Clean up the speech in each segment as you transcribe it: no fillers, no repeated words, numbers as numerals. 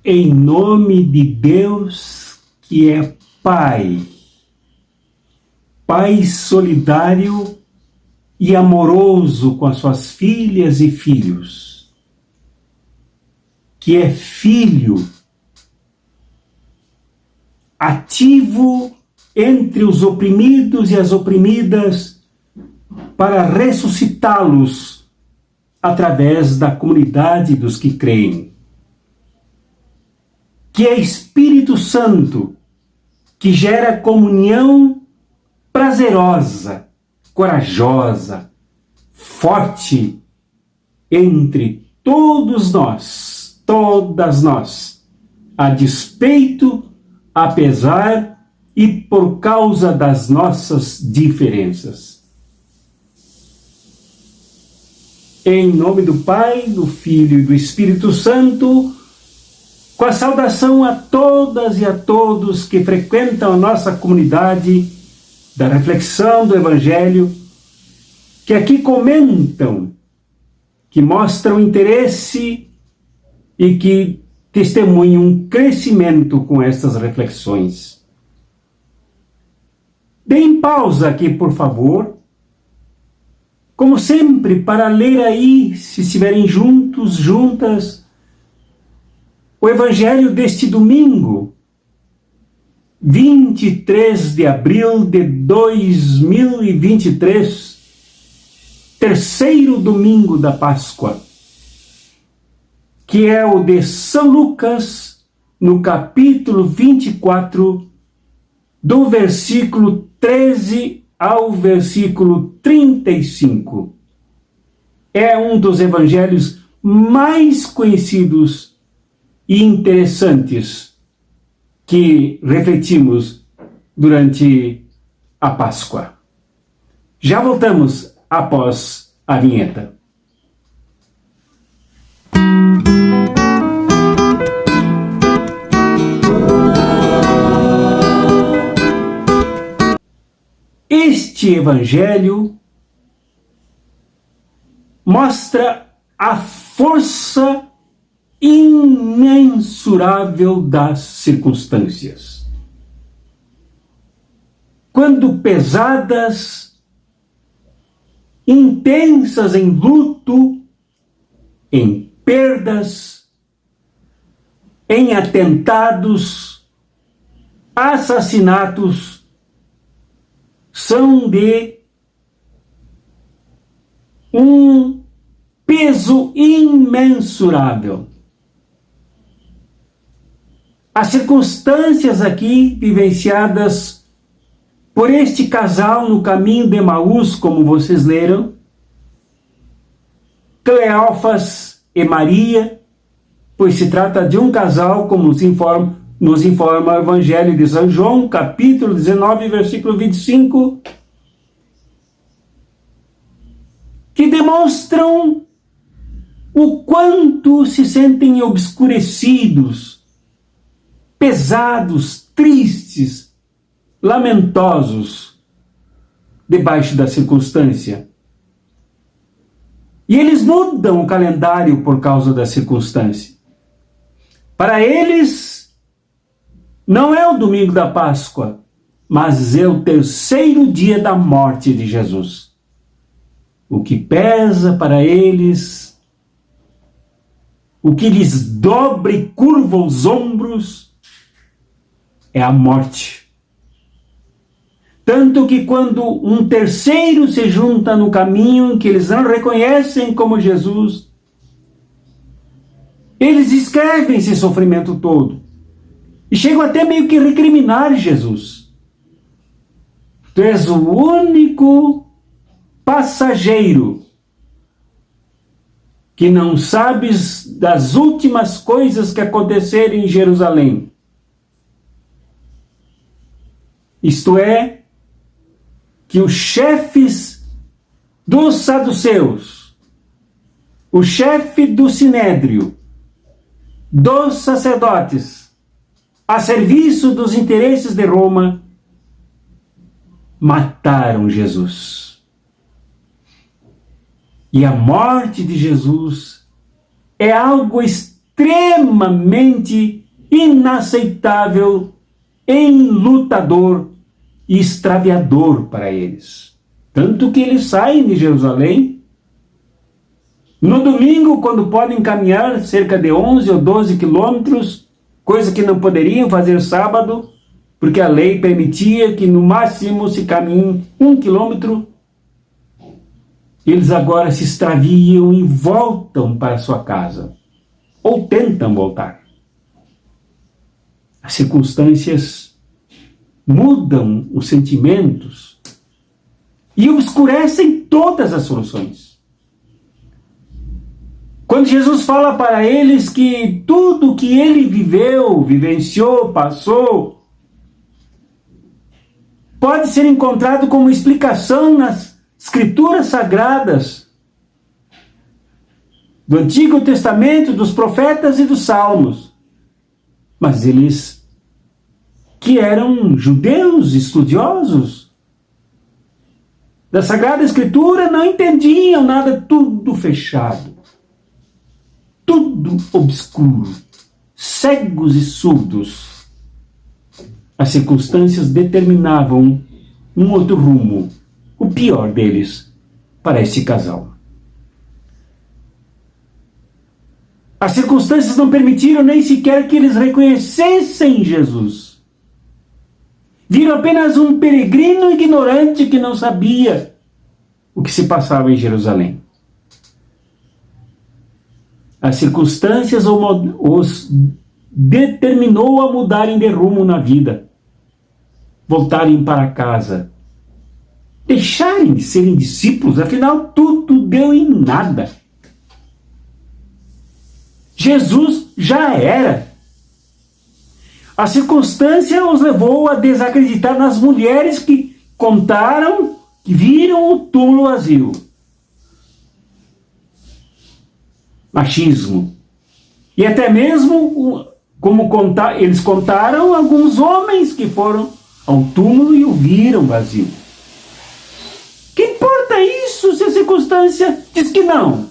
Em nome de Deus, que é Pai, Pai solidário e amoroso com as suas filhas e filhos, que é Filho, ativo entre os oprimidos e as oprimidas para ressuscitá-los através da comunidade dos que creem. Que é Espírito Santo, que gera comunhão prazerosa, corajosa, forte entre todos nós, todas nós, a despeito, apesar e por causa das nossas diferenças. Em nome do Pai, do Filho e do Espírito Santo, com a saudação a todas e a todos que frequentam a nossa comunidade da reflexão do Evangelho, que aqui comentam, que mostram interesse e que testemunham um crescimento com estas reflexões. Deem pausa aqui, por favor, como sempre, para ler aí, se estiverem juntos, juntas, o Evangelho deste domingo, 23 de abril de 2023, terceiro domingo da Páscoa, que é o de São Lucas, no capítulo 24, do versículo 13 ao versículo 35. É um dos evangelhos mais conhecidos e interessantes que refletimos durante a Páscoa. Já voltamos após a vinheta. Este evangelho mostra a força imensurável das circunstâncias. Quando pesadas, intensas em luto, em perdas, em atentados, assassinatos, são de um peso imensurável. As circunstâncias aqui vivenciadas por este casal no caminho de Emaús, como vocês leram, Cleófas e Maria, pois se trata de um casal, como nos informa o Evangelho de São João, capítulo 19, versículo 25, que demonstram o quanto se sentem obscurecidos, pesados, tristes, lamentosos, debaixo da circunstância. E eles mudam o calendário por causa da circunstância. Para eles, não é o domingo da Páscoa, mas é o terceiro dia da morte de Jesus. O que pesa para eles, o que lhes dobra e curva os ombros, é a morte. Tanto que quando um terceiro se junta no caminho que eles não reconhecem como Jesus, eles escrevem esse sofrimento todo. E chegam até meio que recriminar Jesus. Tu és o único passageiro que não sabes das últimas coisas que aconteceram em Jerusalém. Isto é, que os chefes dos saduceus, o chefe do sinédrio, dos sacerdotes, a serviço dos interesses de Roma, mataram Jesus. E a morte de Jesus é algo extremamente extremamente inaceitável, enlutador e extraviador para eles. Tanto que eles saem de Jerusalém. No domingo, quando podem caminhar cerca de 11 ou 12 quilômetros, coisa que não poderiam fazer sábado, porque a lei permitia que no máximo se caminhe 1 quilômetro, eles agora se extraviam e voltam para sua casa, ou tentam voltar. As circunstâncias mudam os sentimentos e obscurecem todas as soluções. Quando Jesus fala para eles que tudo que ele viveu, vivenciou, passou, pode ser encontrado como explicação nas Escrituras Sagradas do Antigo Testamento, dos profetas e dos Salmos. Mas eles, que eram judeus estudiosos da Sagrada Escritura, não entendiam nada, tudo fechado, tudo obscuro, cegos e surdos. As circunstâncias determinavam um outro rumo, o pior deles, para esse casal. As circunstâncias não permitiram nem sequer que eles reconhecessem Jesus. Viram apenas um peregrino ignorante que não sabia o que se passava em Jerusalém. As circunstâncias os determinou a mudarem de rumo na vida, voltarem para casa, deixarem de serem discípulos, afinal tudo deu em nada. Jesus já era. A circunstância os levou a desacreditar nas mulheres que contaram que viram o túmulo vazio. Machismo. E até mesmo, como eles contaram, alguns homens que foram ao túmulo e o viram vazio. Que importa isso se a circunstância diz que não?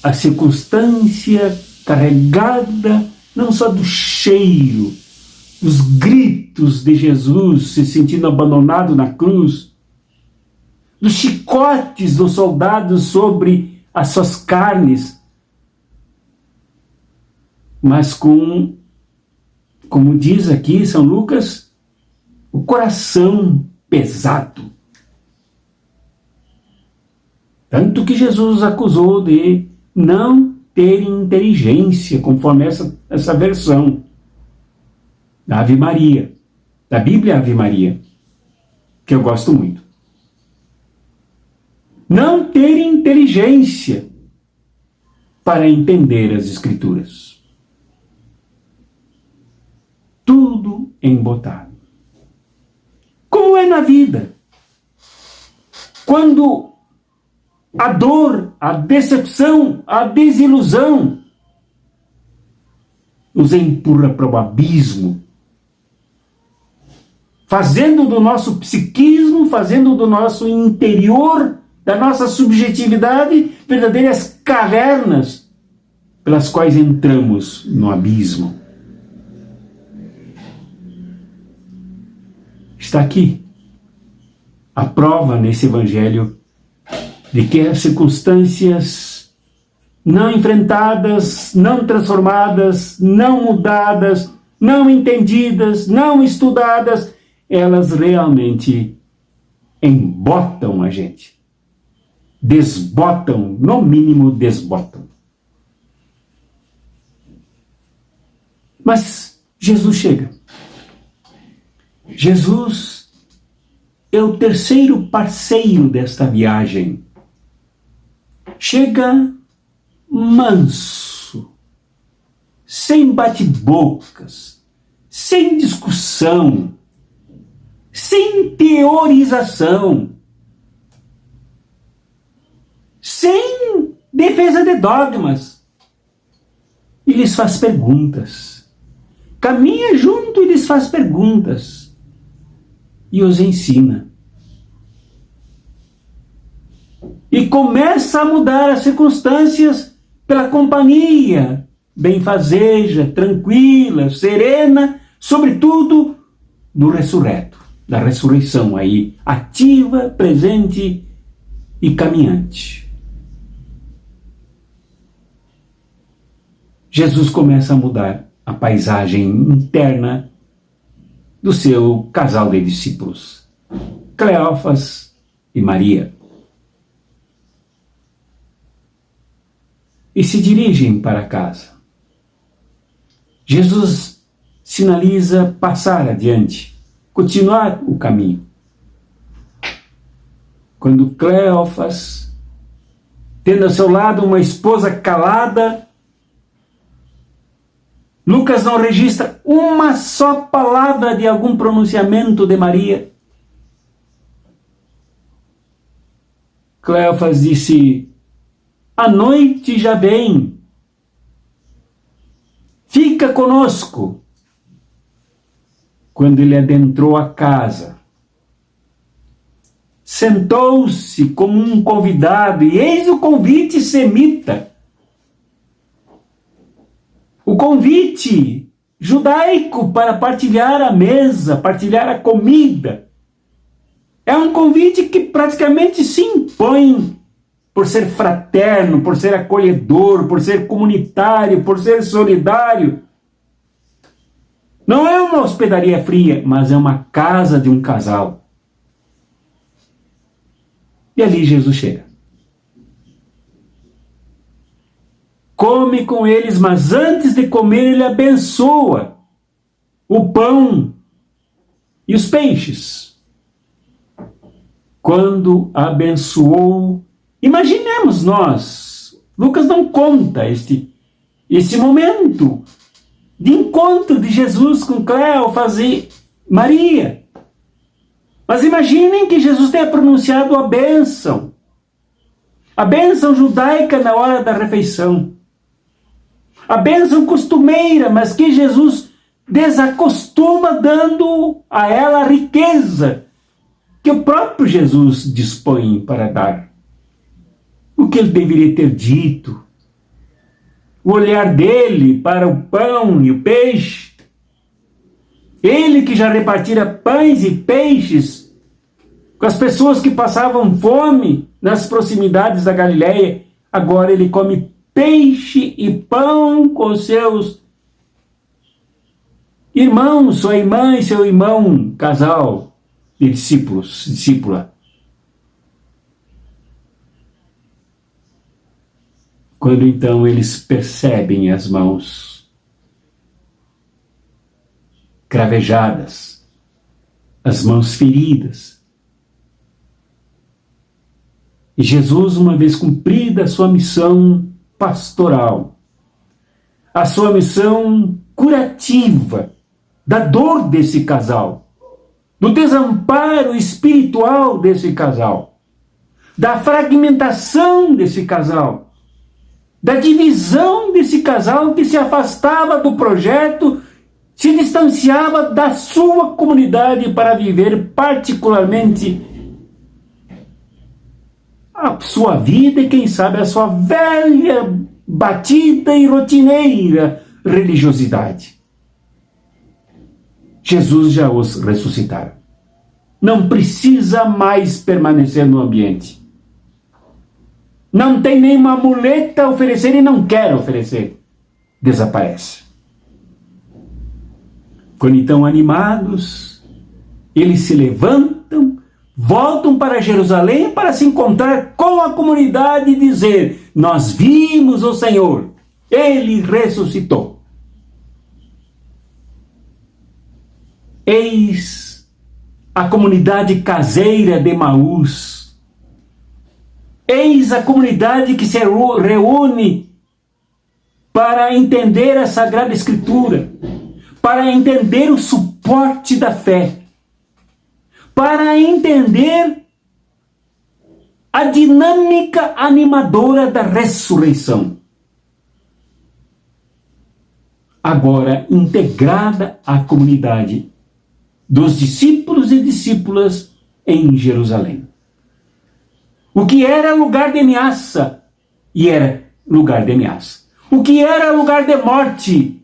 A circunstância carregada não só do cheiro, dos gritos de Jesus se sentindo abandonado na cruz, dos chicotes dos soldados sobre as suas carnes, mas como diz aqui São Lucas, o coração pesado. Tanto que Jesus os acusou de não terem inteligência, conforme essa versão da Ave Maria, da Bíblia Ave Maria, que eu gosto muito. Não terem inteligência para entender as Escrituras. Tudo embotado. Como é na vida? Quando a dor, a decepção, a desilusão nos empurra para o abismo, fazendo do nosso psiquismo, fazendo do nosso interior, da nossa subjetividade, verdadeiras cavernas pelas quais entramos no abismo. Está aqui a prova nesse Evangelho de que as circunstâncias não enfrentadas, não transformadas, não mudadas, não entendidas, não estudadas, elas realmente embotam a gente. Desbotam, no mínimo desbotam. Mas Jesus chega. Jesus é o terceiro parceiro desta viagem. Chega manso, sem bate-bocas, sem discussão, sem teorização, sem defesa de dogmas. E lhes faz perguntas. Caminha junto e lhes faz perguntas. E os ensina. E começa a mudar as circunstâncias pela companhia benfazeja, tranquila, serena, sobretudo do ressurreto, da ressurreição aí, ativa, presente e caminhante. Jesus começa a mudar a paisagem interna do seu casal de discípulos, Cleófas e Maria. E se dirigem para casa. Jesus sinaliza passar adiante, continuar o caminho. Quando Cleófas, tendo ao seu lado uma esposa calada, Lucas não registra uma só palavra de algum pronunciamento de Maria. Cleófas disse: a noite já vem, fica conosco. Quando ele adentrou a casa, sentou-se como um convidado, e eis o convite semita. O convite judaico para partilhar a mesa, partilhar a comida. É um convite que praticamente se impõe por ser fraterno, por ser acolhedor, por ser comunitário, por ser solidário. Não é uma hospedaria fria, mas é uma casa de um casal. E ali Jesus chega. Come com eles, mas antes de comer ele abençoa o pão e os peixes. Quando abençoou, imaginemos nós, Lucas não conta esse momento de encontro de Jesus com Cleófas e Maria. Mas imaginem que Jesus tenha pronunciado a bênção judaica na hora da refeição. A bênção costumeira, mas que Jesus desacostuma, dando a ela a riqueza que o próprio Jesus dispõe para dar. O que ele deveria ter dito? O olhar dele para o pão e o peixe. Ele que já repartira pães e peixes com as pessoas que passavam fome nas proximidades da Galileia, agora ele come peixe e pão com seus irmãos, sua irmã e seu irmão, casal de discípulos, discípula. Quando então eles percebem as mãos cravejadas, as mãos feridas, e Jesus, uma vez cumprida a sua missão pastoral, a sua missão curativa da dor desse casal, do desamparo espiritual desse casal, da fragmentação desse casal, da divisão desse casal que se afastava do projeto, se distanciava da sua comunidade para viver particularmente a sua vida e, quem sabe, a sua velha, batida e rotineira religiosidade. Jesus já os ressuscitara. Não precisa mais permanecer no ambiente. Não tem nenhuma muleta a oferecer e não quer oferecer. Desaparece. Quando então animados, eles se levantam, voltam para Jerusalém para se encontrar com a comunidade e dizer: nós vimos o Senhor, Ele ressuscitou. Eis a comunidade caseira de Emaús. Eis a comunidade que se reúne para entender a Sagrada Escritura, para entender o suporte da fé, para entender a dinâmica animadora da ressurreição. Agora integrada à comunidade dos discípulos e discípulas em Jerusalém. O que era lugar de ameaça, e era lugar de ameaça. O que era lugar de morte,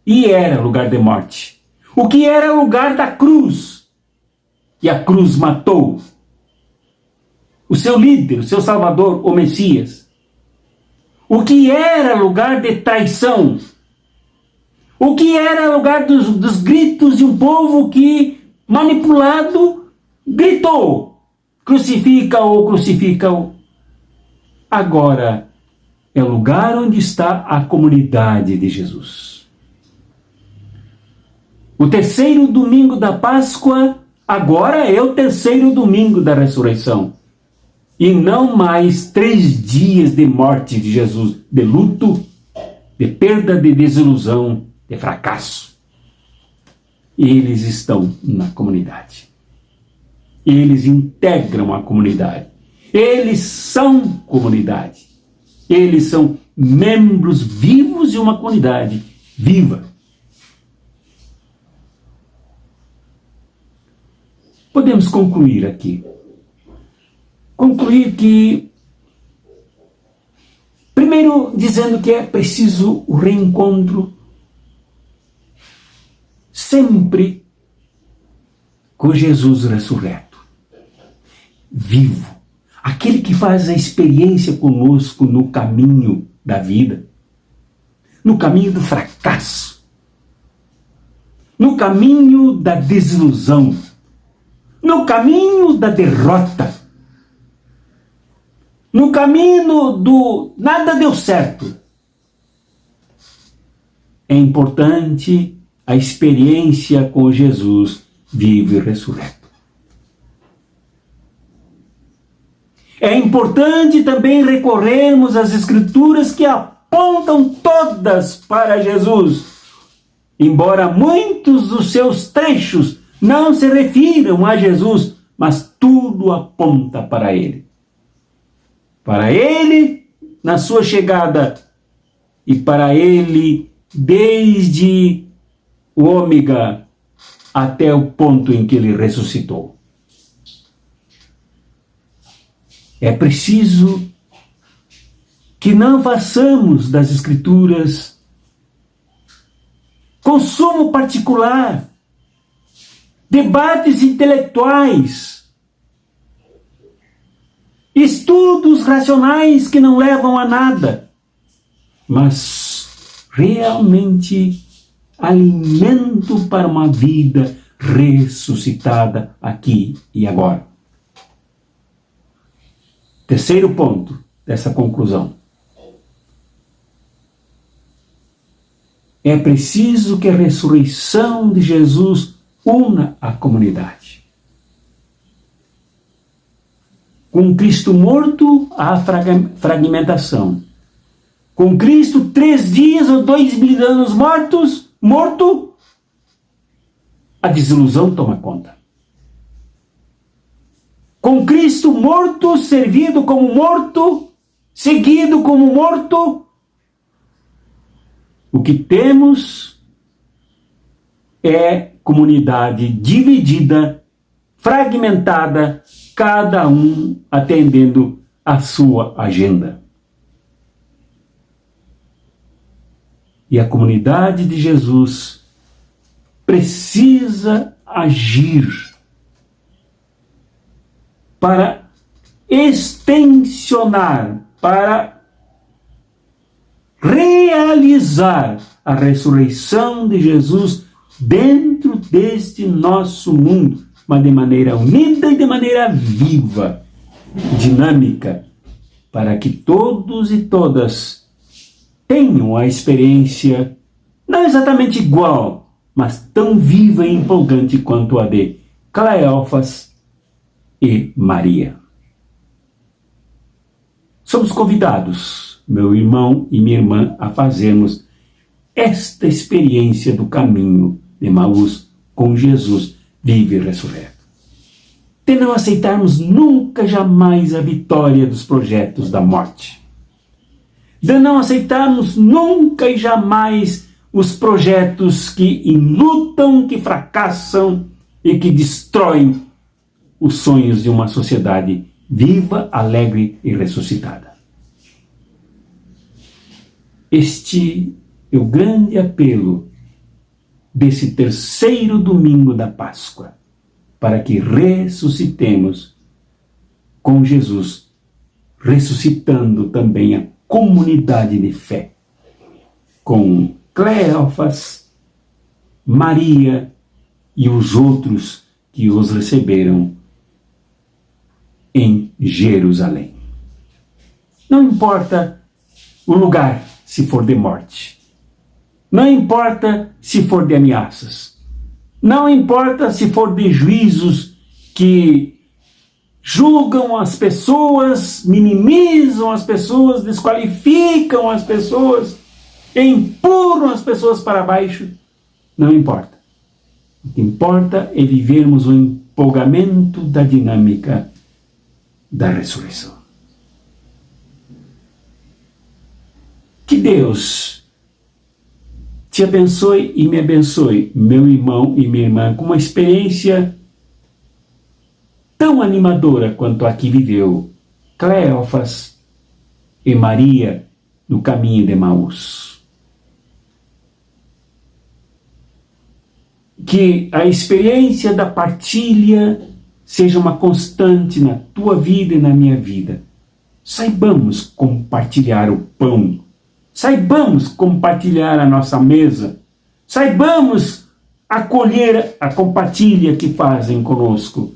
e era lugar de morte. O que era lugar da cruz, e a cruz matou o seu líder, o seu salvador, o Messias. O que era lugar de traição, o que era lugar dos gritos de um povo que, manipulado, gritou: crucifica-o, crucifica-o. Agora é o lugar onde está a comunidade de Jesus. O terceiro domingo da Páscoa agora é o terceiro domingo da ressurreição. E não mais 3 dias de morte de Jesus, de luto, de perda, de desilusão, de fracasso. Eles estão na comunidade. Eles integram a comunidade. Eles são comunidade. Eles são membros vivos de uma comunidade viva. Podemos concluir aqui. Concluir que, primeiro, dizendo que é preciso o reencontro sempre com Jesus ressurreto, vivo, aquele que faz a experiência conosco no caminho da vida, no caminho do fracasso, no caminho da desilusão, no caminho da derrota, no caminho do nada deu certo. É importante a experiência com Jesus vivo e ressurreto. É importante também recorrermos às Escrituras que apontam todas para Jesus, embora muitos dos seus trechos não se refiram a Jesus, mas tudo aponta para Ele. Para Ele na sua chegada e para Ele desde o ômega até o ponto em que Ele ressuscitou. É preciso que não façamos das Escrituras consumo particular, debates intelectuais, estudos racionais que não levam a nada, mas realmente alimento para uma vida ressuscitada aqui e agora. Terceiro ponto dessa conclusão. É preciso que a ressurreição de Jesus una a comunidade. Com Cristo morto, há fragmentação. Com Cristo 3 dias ou 2.000 anos morto, a desilusão toma conta. Com Cristo morto, servido como morto, seguido como morto, o que temos é comunidade dividida, fragmentada, cada um atendendo a sua agenda. E a comunidade de Jesus precisa agir para extensionar, para realizar a ressurreição de Jesus dentro deste nosso mundo, mas de maneira unida e de maneira viva, dinâmica, para que todos e todas tenham a experiência não exatamente igual, mas tão viva e empolgante quanto a de Cleófas e Maria. Somos convidados, meu irmão e minha irmã, a fazermos esta experiência do caminho de Emaús com Jesus vivo e ressurreto. De não aceitarmos nunca, jamais a vitória dos projetos da morte. De não aceitarmos nunca e jamais os projetos que enlutam, que fracassam e que destroem os sonhos de uma sociedade viva, alegre e ressuscitada. Este é o grande apelo desse terceiro domingo da Páscoa, para que ressuscitemos com Jesus, ressuscitando também a comunidade de fé, com Cleófas, Maria e os outros que os receberam em Jerusalém. Não importa o lugar, se for de morte. Não importa se for de ameaças. Não importa se for de juízos que julgam as pessoas, minimizam as pessoas, desqualificam as pessoas, empurram as pessoas para baixo. Não importa. O que importa é vivermos o empolgamento da dinâmica da ressurreição. Que Deus te abençoe e me abençoe, meu irmão e minha irmã, com uma experiência tão animadora quanto a que viveu Cleófas e Maria no caminho de Emaús. Que a experiência da partilha seja uma constante na tua vida e na minha vida. Saibamos compartilhar o pão. Saibamos compartilhar a nossa mesa. Saibamos acolher a compartilha que fazem conosco.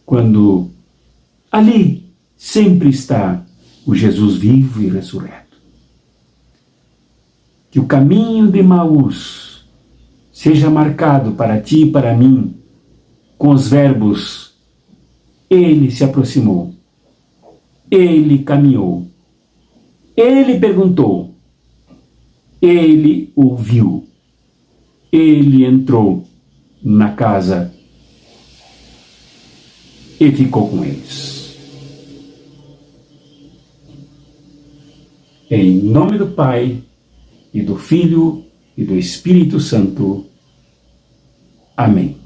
Quando ali sempre está o Jesus vivo e ressurreto. Que o caminho de Emaús seja marcado para ti e para mim com os verbos: ele se aproximou, ele caminhou, ele perguntou, ele ouviu, ele entrou na casa e ficou com eles. Em nome do Pai, e do Filho, e do Espírito Santo. Amém.